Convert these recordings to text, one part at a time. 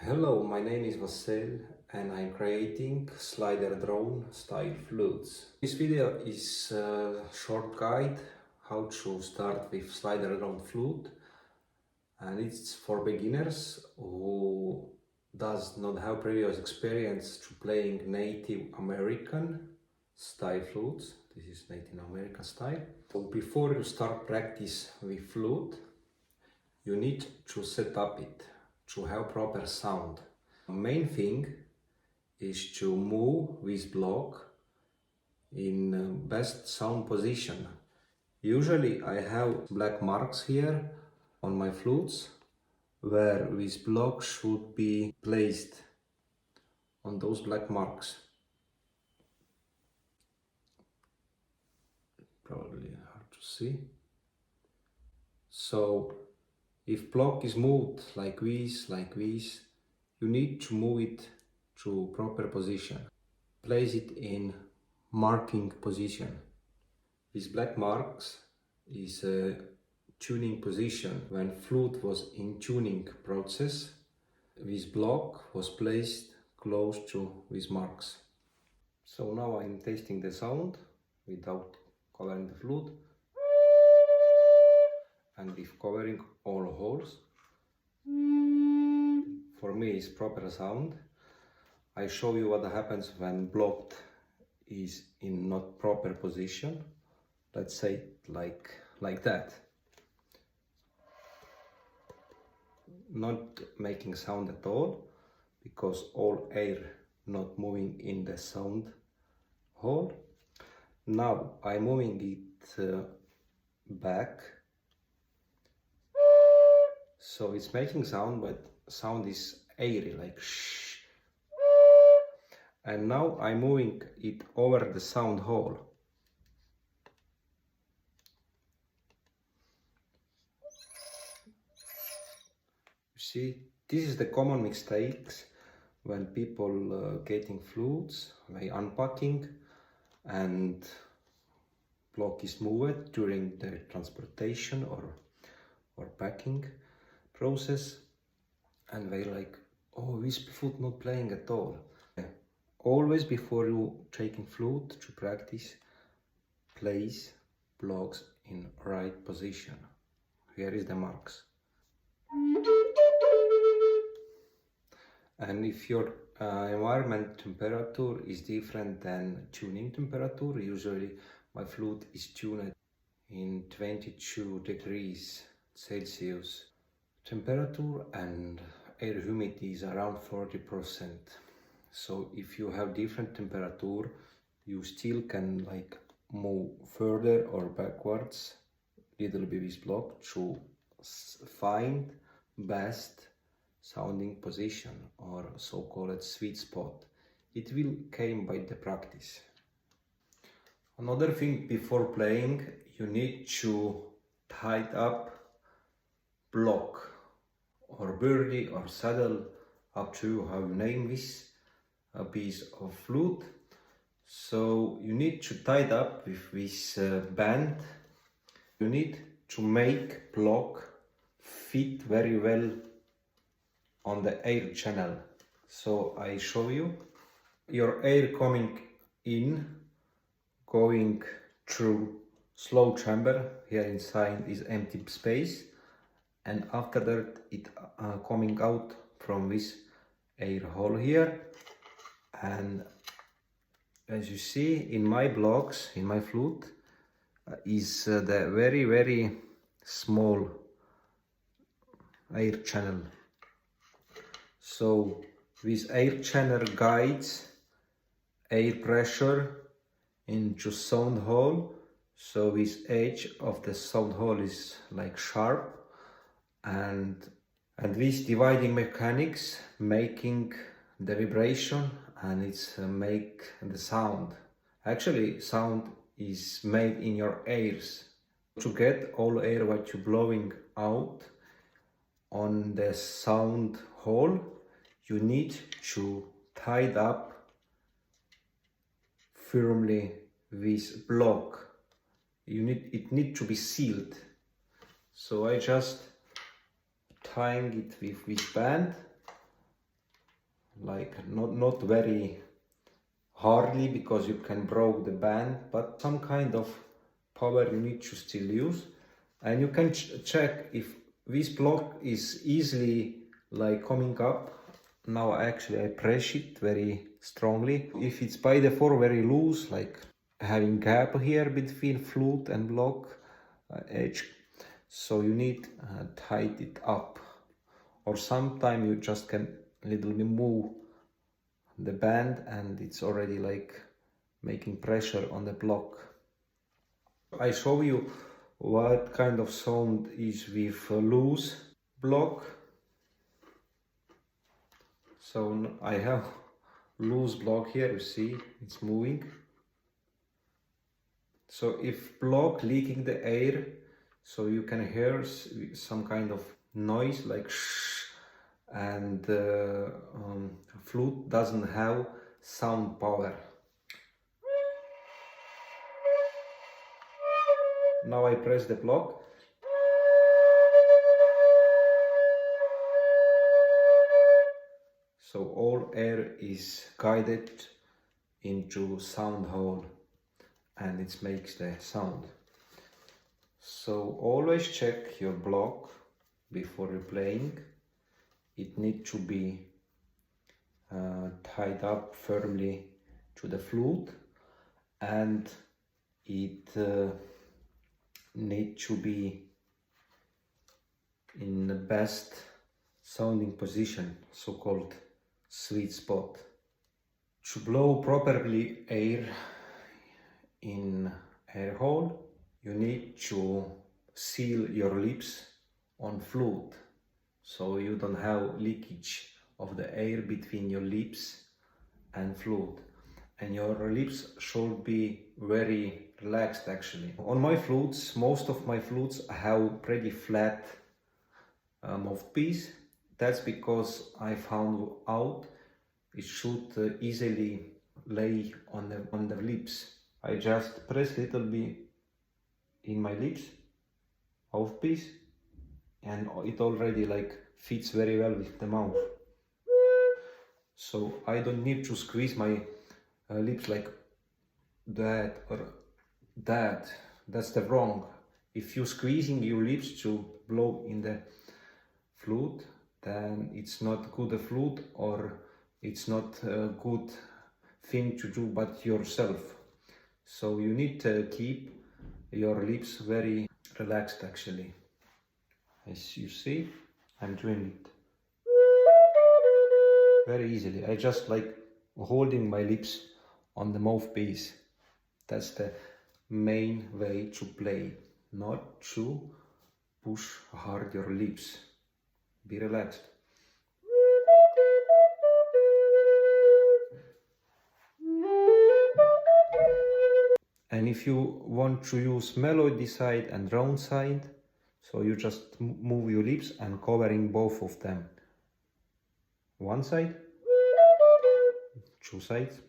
Hello, my name is Vasil and I'm creating slider drone style flutes. This video is a short guide how to start with slider drone flute, and it's for beginners who does not have previous experience to playing Native American style flutes. This is Native American style. So before you start practice with flute, you need to set up it to have proper sound. Main thing is to move this block in best sound position. Usually I have black marks here on my flutes where this block should be placed on those black marks. Probably hard to see. So if block is moved like this, you need to move it to proper position. Place it in marking position. These black marks is a tuning position. When flute was in tuning process, this block was placed close to these marks. So now I'm testing the sound without covering the flute and with covering all holes. For me it's proper sound. I show you what happens when blocked is in not proper position. Let's say like that. Not making sound at all because all air not moving in the sound hole. Now I'm moving it back. So it's making sound, but sound is airy, like shh. And now I'm moving it over the sound hole. You see, this is the common mistakes when people getting flutes, they unpacking and block is moved during the transportation or packing process, and they like, oh, this flute not playing at all. Always before you taking flute to practice, place blocks in right position. Here is the marks. And if your environment temperature is different than tuning temperature, usually my flute is tuned in 22 degrees Celsius temperature and air humidity is around 40%. So if you have different temperature, you still can like move further or backwards little bit this block to find best sounding position or so-called sweet spot. It will come by the practice. Another thing before playing, you need to tie up block or birdie or saddle, up to you how you name this, a piece of flute. So you need to tie it up with this band. You need to make block fit very well on the air channel. So I show you your air coming in, going through slow chamber. Here inside is empty space, and after that it coming out from this air hole here. And as you see in my blocks, in my flute, is the very small air channel. So this air channel guides air pressure into sound hole. So this edge of the sound hole is like sharp, and this dividing mechanics making the vibration, and it's make the sound. Actually sound is made in your ears. To get all air what you're blowing out on the sound hole, you need to tie it up firmly this block. It need to be sealed. So I just tying it with this band like not very hardly, because you can break the band, but some kind of power you need to still use. And you can check if this block is easily like coming up. Now actually I press it very strongly. If it's by default very loose, like having gap here between flute and block edge, so you need tight it up. Or sometime you just can little bit move the band and it's already like making pressure on the block. I show you what kind of sound is with a loose block. So I have loose block here, you see it's moving. So if block leaking the air, so you can hear some kind of noise like shh, and flute doesn't have sound power. Now I press the block. So all air is guided into sound hole and it makes the sound. So always check your block before you're playing. It needs to be tied up firmly to the flute, and it needs to be in the best sounding position, so-called sweet spot. To blow properly air in air hole, you need to seal your lips on flute, so you don't have leakage of the air between your lips and flute. And your lips should be very relaxed actually. On my flutes, most of my flutes have pretty flat mouthpiece. That's because I found out it should easily lay on the lips. I just press a little bit in my lips, mouthpiece, and it already like fits very well with the mouth. So I don't need to squeeze my lips like that or that. That's the wrong. If you're squeezing your lips to blow in the flute, then it's not good a flute, or it's not a good thing to do but yourself. So you need to keep your lips very relaxed actually. As you see, I'm doing it very easily. I just like holding my lips on the mouthpiece. That's the main way to play, not to push hard your lips. Be relaxed. And if you want to use melody side and round side, so you just move your lips and covering both of them. One side, two sides.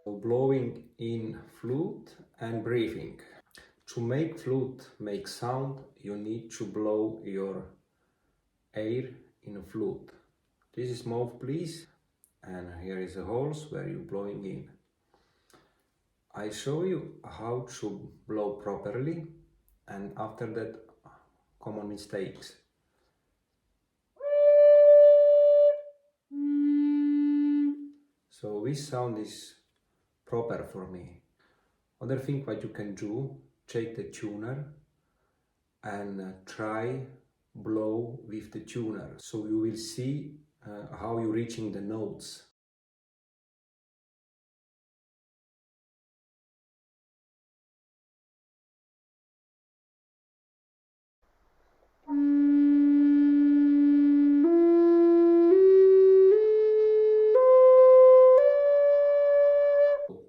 Blowing in flute and breathing. To make flute make sound, you need to blow your air in a flute. This is mouthpiece, and here is the holes where you're blowing in. I show you how to blow properly, and after that, common mistakes. So this sound is proper for me. Other thing what you can do, take the tuner and try blow with the tuner, so you will see how you're reaching the notes.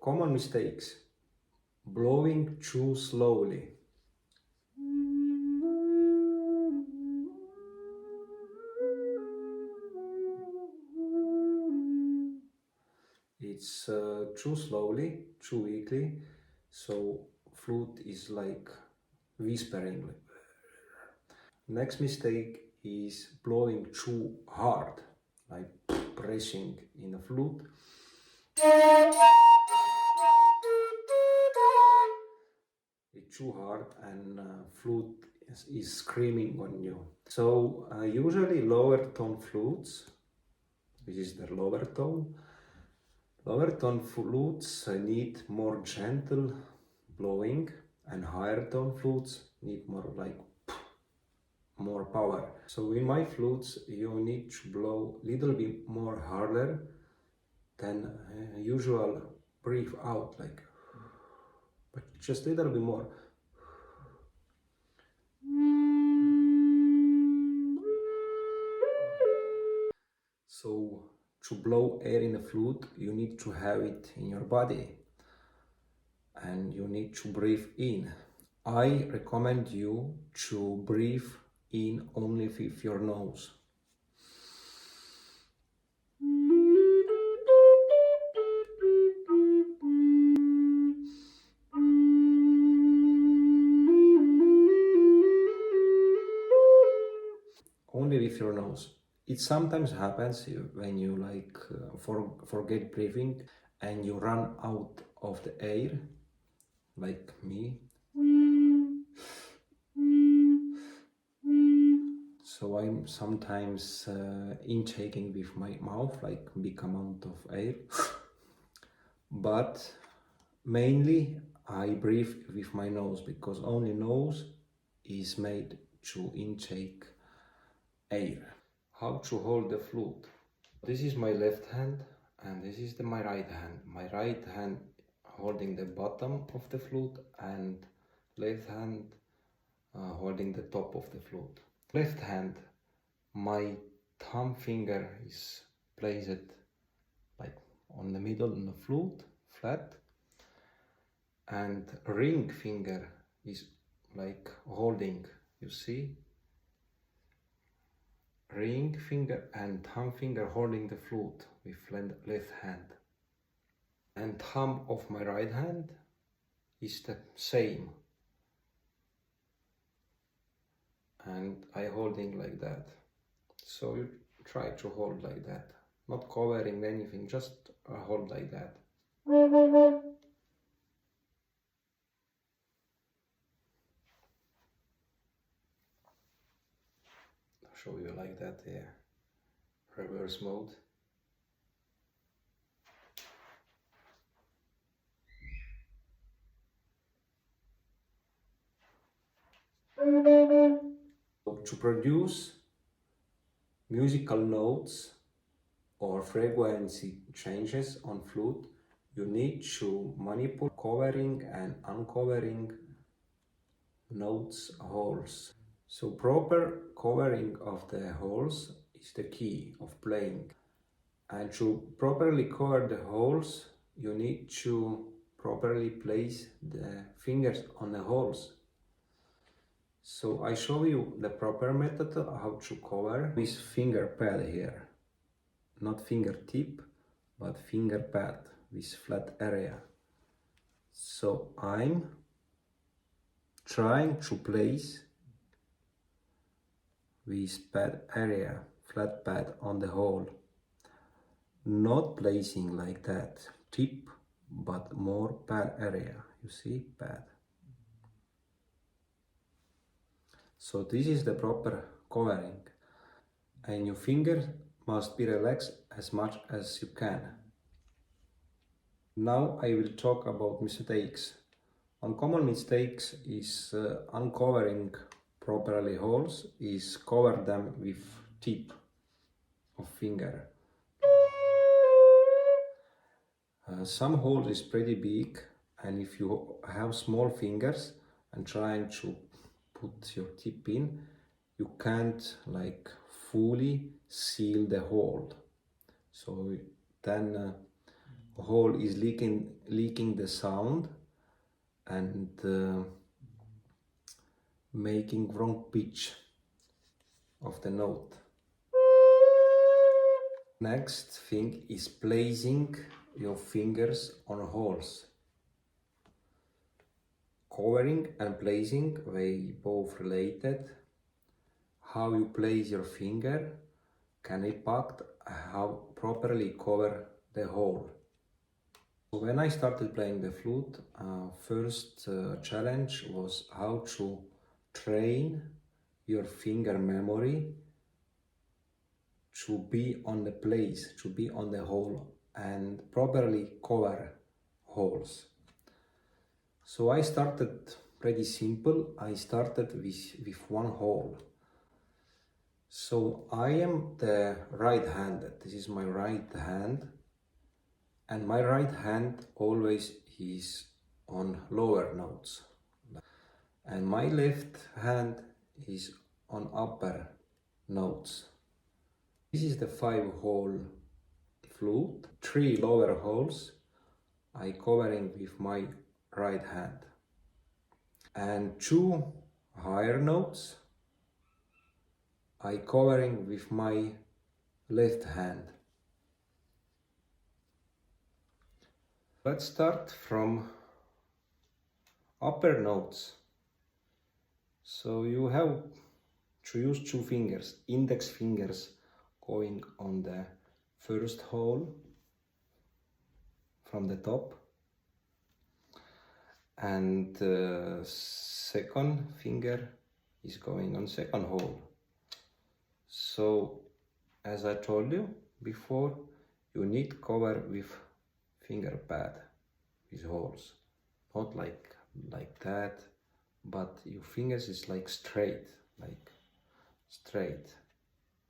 Common mistakes: blowing too slowly. It's too slowly, too weakly, so flute is like whispering. Next mistake is blowing too hard, like pressing in a flute. It's too hard and flute is screaming on you. So usually lower tone flutes, which is the lower tone flutes need more gentle blowing, and higher tone flutes need more like more power. So in my flutes you need to blow a little bit more harder than usual breathe out, like, but just a little bit more. So to blow air in a flute you need to have it in your body and you need to breathe in. I recommend you to breathe in only with your nose. Only with your nose. It sometimes happens when you like forget breathing and you run out of the air, like me. So I'm sometimes intaking with my mouth, like big amount of air. But mainly I breathe with my nose because only nose is made to intake air. How to hold the flute? This is my left hand and this is my right hand. My right hand holding the bottom of the flute and left hand holding the top of the flute. Left hand, my thumb finger is placed like on the middle of the flute, flat, and ring finger is like holding, you see? Ring finger and thumb finger holding the flute with left hand. And thumb of my right hand is the same. And I holding like that. So you try to hold like that. Not covering anything, just hold like that. I'll show you like that here. Reverse mode. To produce musical notes or frequency changes on flute, you need to manipulate covering and uncovering notes holes. So proper covering of the holes is the key of playing. And to properly cover the holes, you need to properly place the fingers on the holes. So I show you the proper method how to cover this finger pad here. Not fingertip, but finger pad, this flat area. So I'm trying to place this pad area, flat pad on the hole. Not placing like that, tip, but more pad area, you see, pad. So this is the proper covering, and your fingers must be relaxed as much as you can. Now I will talk about mistakes. Uncommon mistakes is uncovering properly holes, is cover them with tip of finger. Some holes is pretty big, and if you have small fingers and trying to put your tip in, you can't like fully seal the hole. So then hole is leaking the sound and making wrong pitch of the note. Next thing is placing your fingers on holes. covering and placing, they both related. How you place your finger can impact how properly cover the hole. When I started playing the flute, first challenge was how to train your finger memory to be on the place, to be on the hole and properly cover holes. So I started pretty simple. I started with one hole. So I am the right-handed. This is my right hand. And my right hand always is on lower notes. And my left hand is on upper notes. This is the 5-hole flute. 3 lower holes I covering with my right hand. And 2 higher notes I covering with my left hand. Let's start from upper notes. So you have to use 2 fingers, index fingers going on the first hole from the top, and the second finger is going on second hole. So as I told you before, you need cover with finger pad, with holes, not like that, but your fingers is like straight.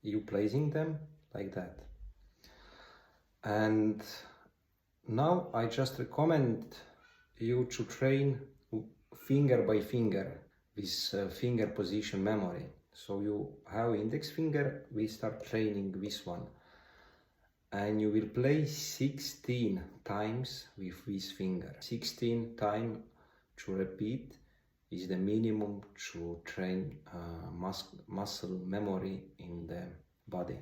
You placing them like that. And now I just recommend you to train finger by finger with finger position memory. So you have index finger, we start training this one. And you will play 16 times with this finger. 16 times to repeat is the minimum to train muscle memory in the body.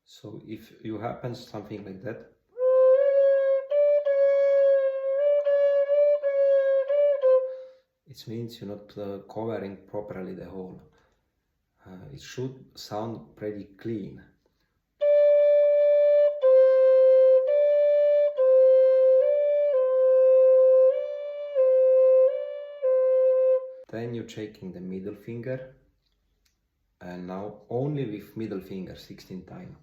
So if you happen something like that, it means you're not covering properly the hole. It should sound pretty clean. Then you're taking the middle finger, and now only with middle finger 16 times.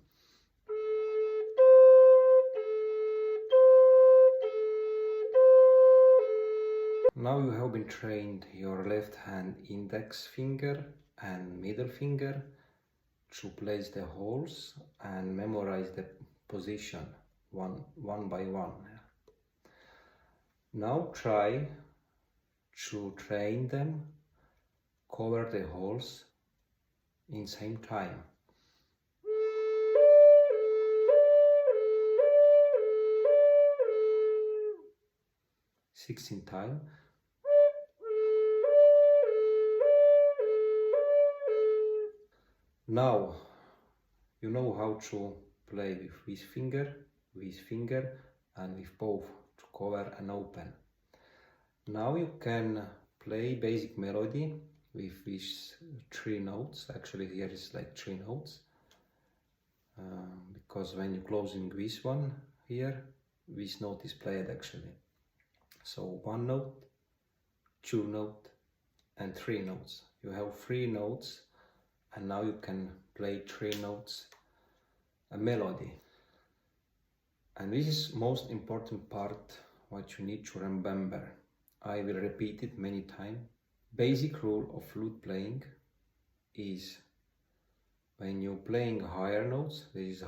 Now you have been trained your left hand index finger and middle finger to place the holes and memorize the position one by one. Now try to train them, cover the holes in same time. Sixteen times. Now you know how to play with this finger, and with both to cover and open. Now you can play basic melody with these 3 notes. Actually here is like 3 notes, because when you closing this one here, this note is played actually. So 1 note, 2 note and 3 notes. You have 3 notes, and now you can play 3 notes a melody. And this is most important part what you need to remember. I will repeat it many times. Basic rule of flute playing is when you're playing higher notes, this is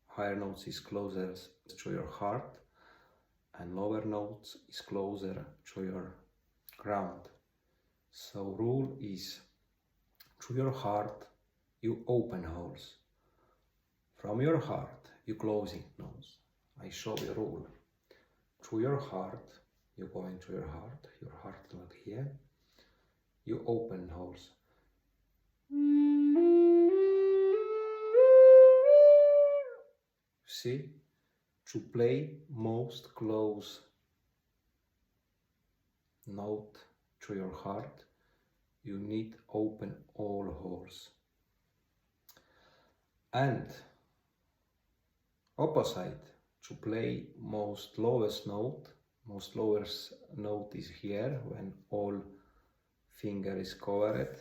higher notes is closer to your heart, and lower notes is closer to your ground. So rule is, to your heart you open holes, from your heart you closing notes. I show you rule. To your heart, you go into your heart not here, you open holes. See, to play most close note to your heart, you need open all holes. And opposite, to play most lowest note is here when all finger is covered.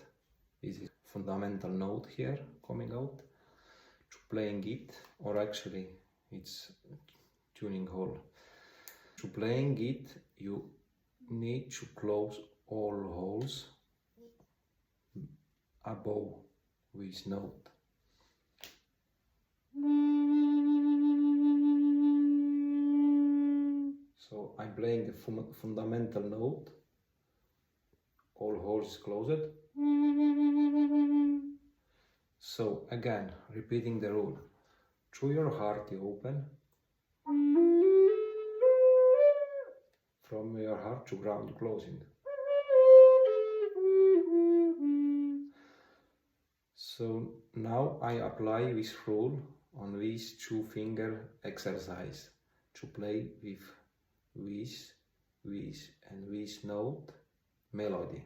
This is fundamental note here coming out. To playing it, or actually it's tuning hole. To playing it, you need to close all holes above this note. So I'm playing the fundamental note, all holes closed. So again, repeating the rule, through your heart you open, from your heart to ground closing. So now I apply this rule on this 2-finger exercise to play with this and this note melody.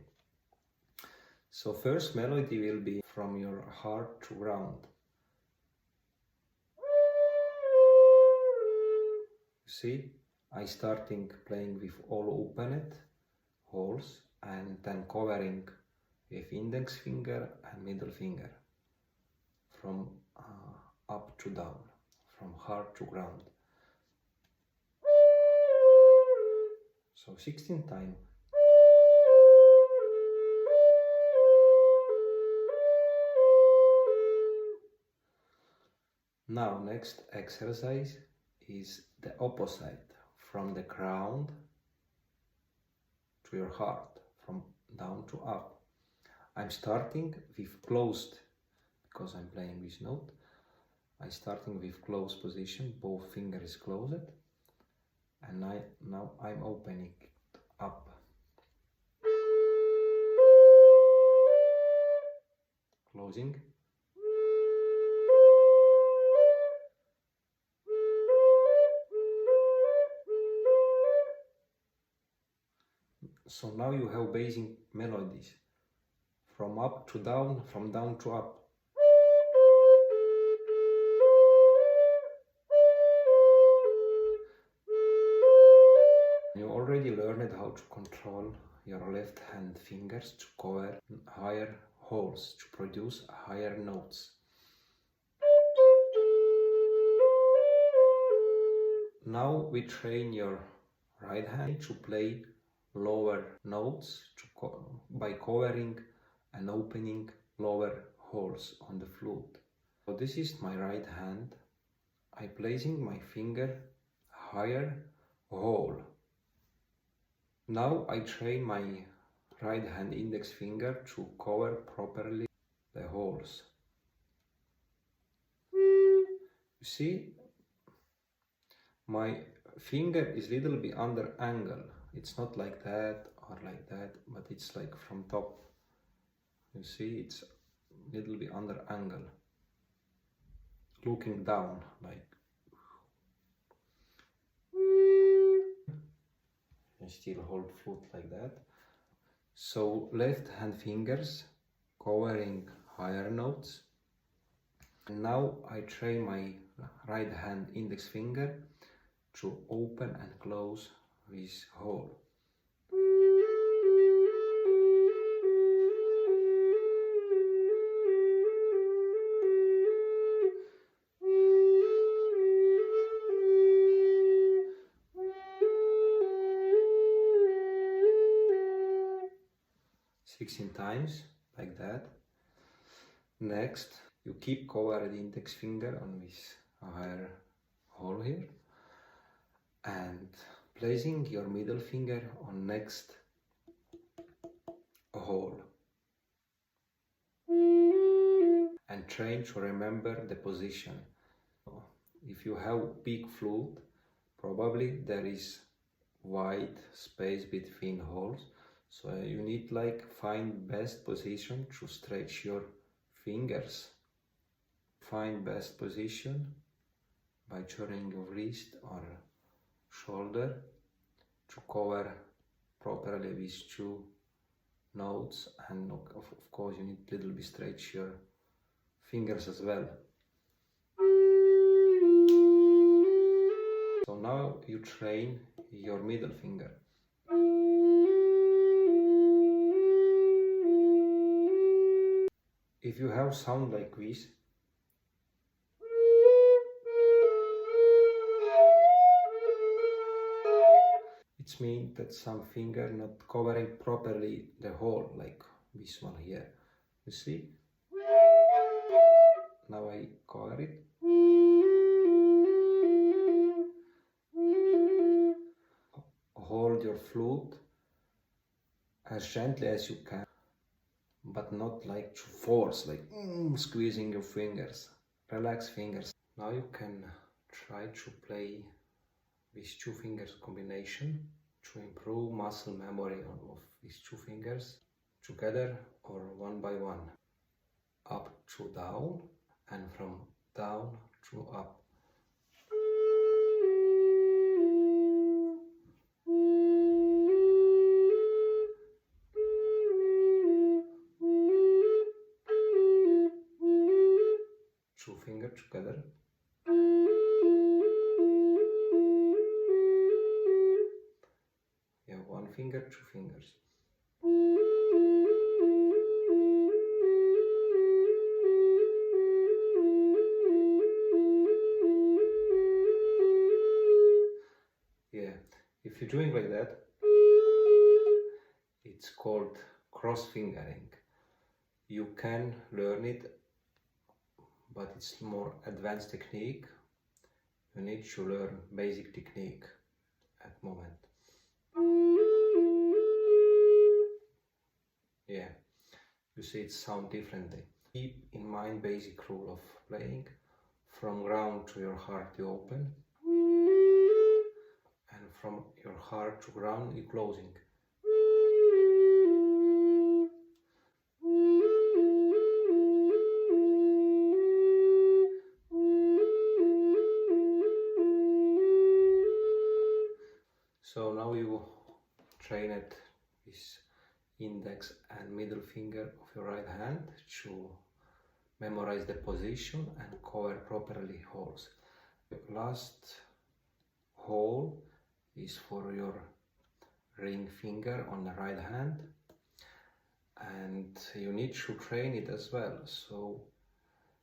So first melody will be from your heart to ground. See, I starting playing with all opened holes and then covering with index finger and middle finger from up to down, from heart to ground. So 16 times. Now next exercise is the opposite, from the ground to your heart, from down to up. I'm starting with closed, because I'm playing this note. I'm starting with closed position, both fingers closed, and now I'm opening it up. Closing. So now you have basic melodies, from up to down, from down to up. You already learned how to control your left hand fingers to cover higher holes, to produce higher notes. Now we train your right hand to play lower notes by covering and opening lower holes on the flute. So this is my right hand. I placing my finger higher hole. Now I train my right hand index finger to cover properly the holes. You see, my finger is little bit under angle. It's not like that or like that, but it's like from top. You see, it's a little bit under angle, looking down like. I still hold flute like that. So left hand fingers covering higher notes. And now I train my right hand index finger to open and close this hole. Times like that. Next, you keep cover the index finger on this higher hole here and placing your middle finger on next hole and train to remember the position. If you have big flute, probably there is wide space between holes. So you need like find best position to stretch your fingers. Find best position, by turning your wrist or shoulder to cover properly with 2 notes, and of course you need a little bit stretch your fingers as well. So now you train your middle finger. If you have sound like this, it means that some finger not covering properly the hole, like this one here. You see? Now I cover it. Hold your flute as gently as you can, but not like to force, like squeezing your fingers. Relax fingers. Now you can try to play with 2 fingers combination to improve muscle memory of these 2 fingers together or one by one. Up to down and from down to up. Two fingers together. Yeah, 1 finger, 2 fingers. Yeah, if you're doing like that, it's called cross fingering. You can learn it, but it's more advanced technique. You need to learn basic technique at moment. Yeah, you see it sound differently. Keep in mind basic rule of playing. From ground to your heart you open, and from your heart to ground you closing. So now you train it with index and middle finger of your right hand to memorize the position and cover properly holes. The last hole is for your ring finger on the right hand, and you need to train it as well. So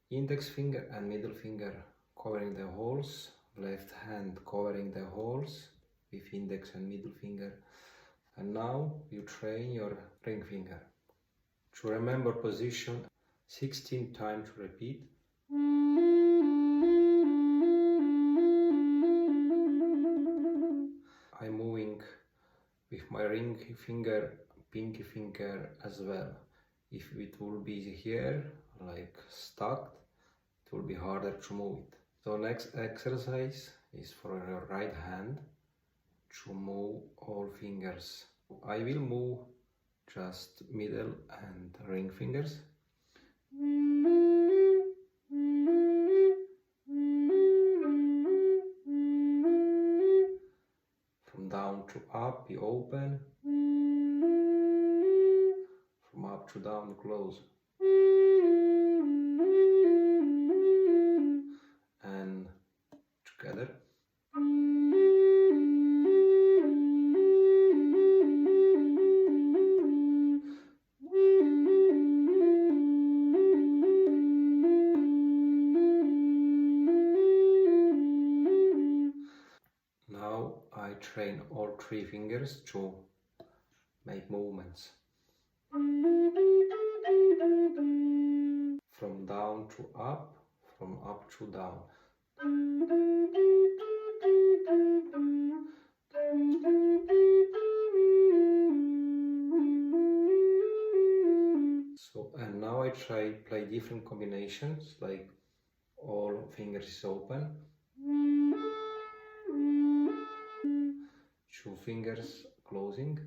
index finger and middle finger covering the holes, left hand covering the holes with index and middle finger. And now you train your ring finger. To remember position, 16 times to repeat. I'm moving with my ring finger, pinky finger as well. If it will be here, like stuck, it will be harder to move it. So next exercise is for your right hand to move all fingers. I will move just middle and ring fingers. From down to up you open, from up to down you close, and together. Now I train all 3 fingers to make movements. From down to up, from up to down. So, and now I try play different combinations, like all fingers is open, 2 fingers closing,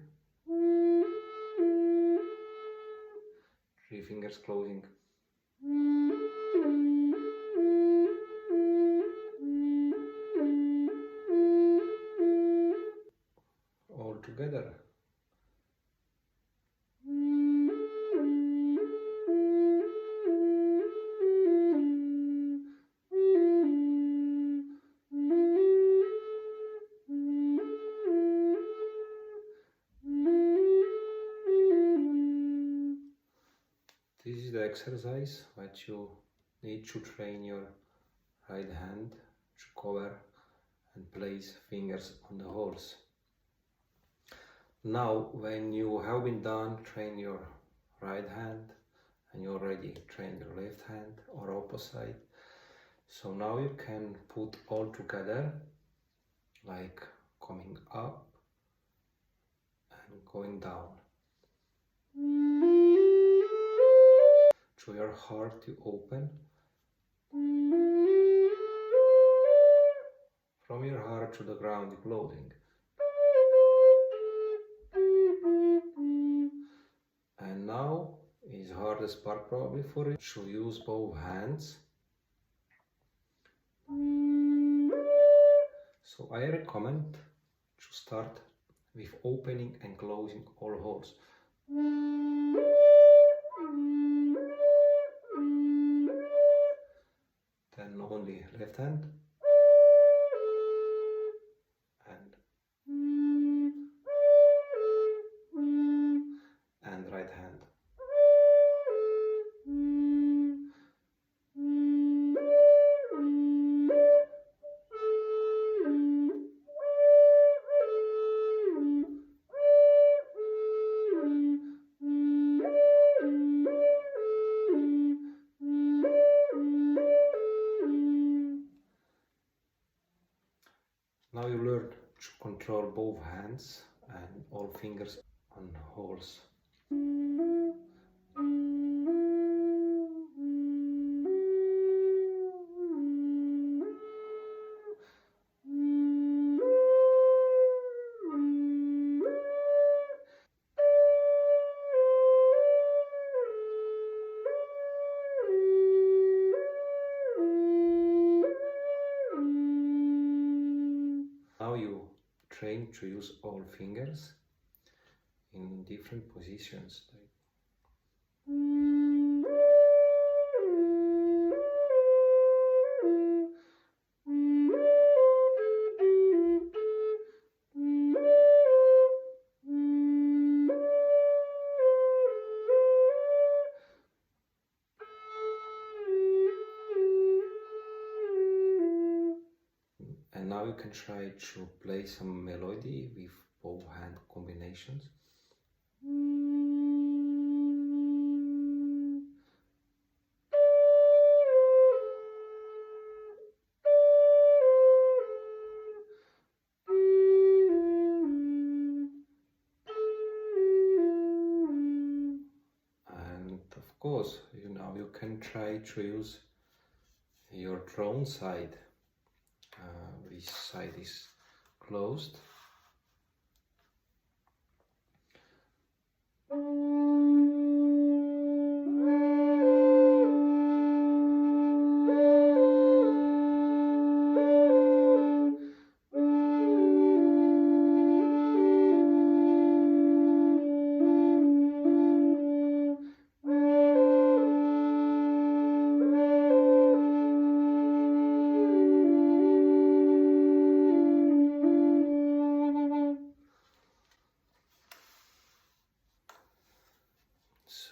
3 fingers closing. together. This is the exercise that you need to train your right hand to cover and place fingers on the holes. Now, when you have been done, train your right hand and you already trained your left hand or opposite. So now you can put all together, like coming up and going down. To your heart to open. From your heart to the ground closing. And now is hardest part probably for you to use both hands. So I recommend to start with opening and closing all holes. Then only left hand and right hand. Now you learn to control both hands and all fingers on holes. Now you train to use all fingers in different positions. And now you can try to play some melody with both hand combinations. And of course, you can try to use your drone side. This side is closed.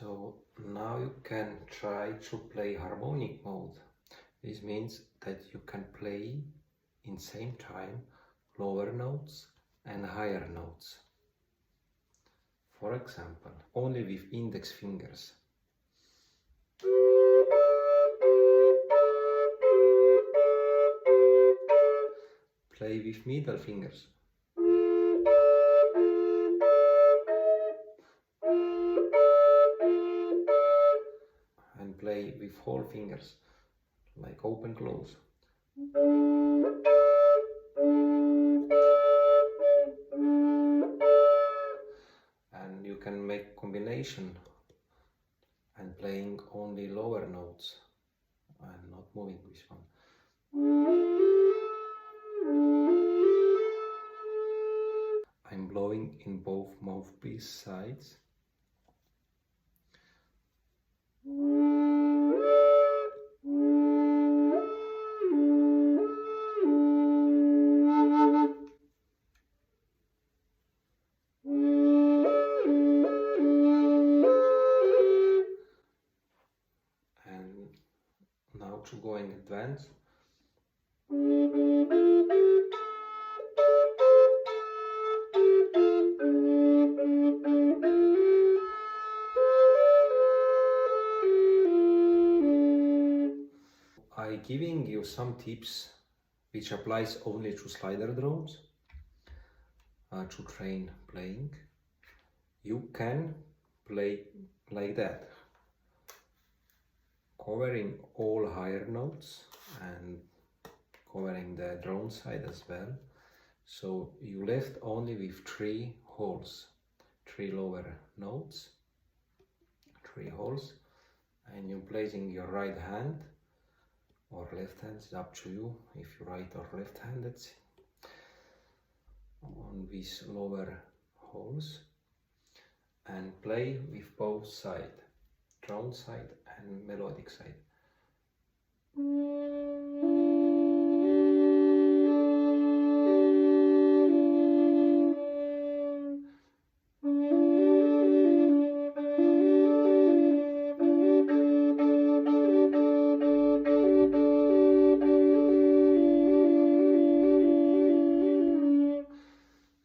So now you can try to play harmonic mode. This means that you can play in same time lower notes and higher notes. For example, only with index fingers. Play with middle fingers. And play with whole fingers, like open, close. And you can make combination and playing only lower notes and not moving this one. I'm blowing playing in both mouthpiece sides. And now to go in advance. I'm giving you some tips which applies only to slider drones to train playing. You can play like that, covering all higher notes and covering the drone side as well. So you left only with 3 holes, 3 lower notes, 3 holes, and you're placing your right hand or left hand, it's up to you if you're right or left-handed, on these lower holes, and play with both sides, drone side and melodic side.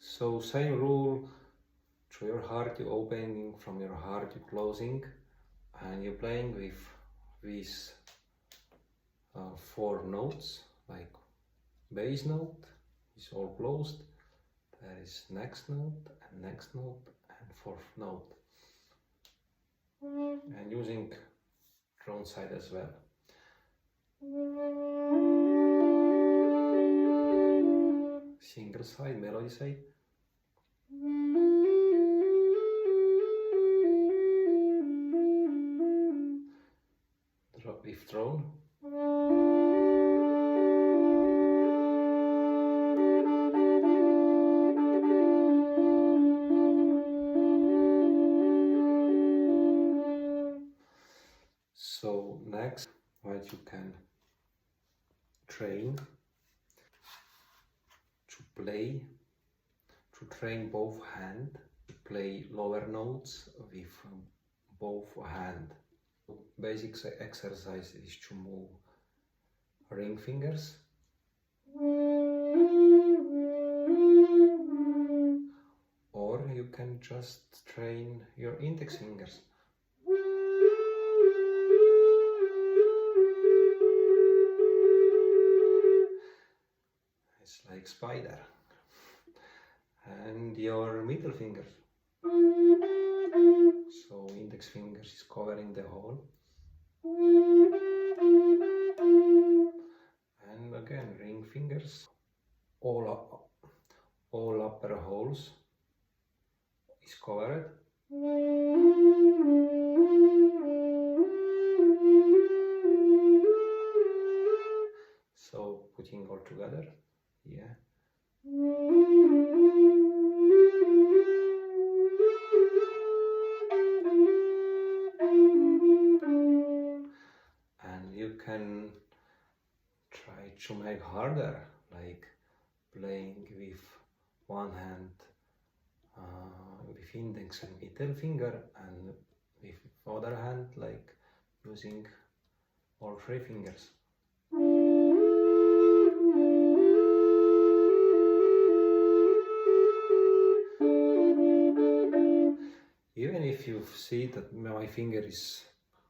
So same rule, to your heart you're opening, from your heart you're closing, and you're playing with these 4 notes, like bass note is all closed, there is next note and 4th note, and using drone side as well. Single side, melody side. Drop with drone. So next, what you can train to play, to train both hand, to play lower notes with both hand. Basic exercise is to move ring fingers, or you can just train your index fingers. It's like spider. And your middle fingers. So index fingers is covering the hole. And again, ring fingers. All upper holes is covered. So putting all together, yeah. And you can try to make harder, like playing with one hand with index and middle finger, and with other hand like using all 3 fingers. Even if you see that my finger is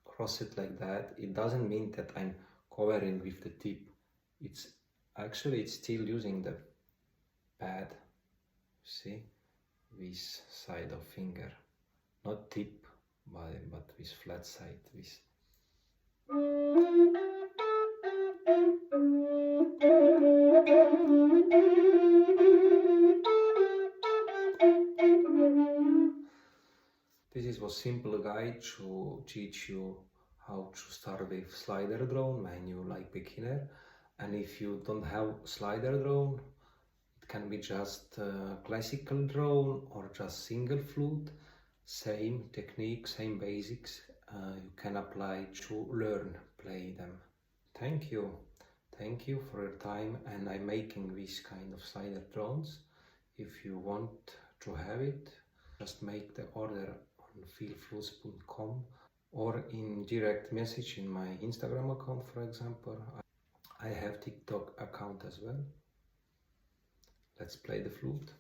crossed like that, it doesn't mean that I'm covering with the tip. It's still using the pad, see, this side of finger, not tip, but this flat side, this. This was simple guide to teach you how to start with slider drone when you like beginner, and if you don't have slider drone, it can be just classical drone or just single flute. Same technique, same basics. You can apply to learn play them. Thank you. Thank you for your time, and I'm making this kind of slider drones. If you want to have it, just make the order on feelflutes.com or in direct message in my Instagram account, for example. I have TikTok account as well. Let's play the flute.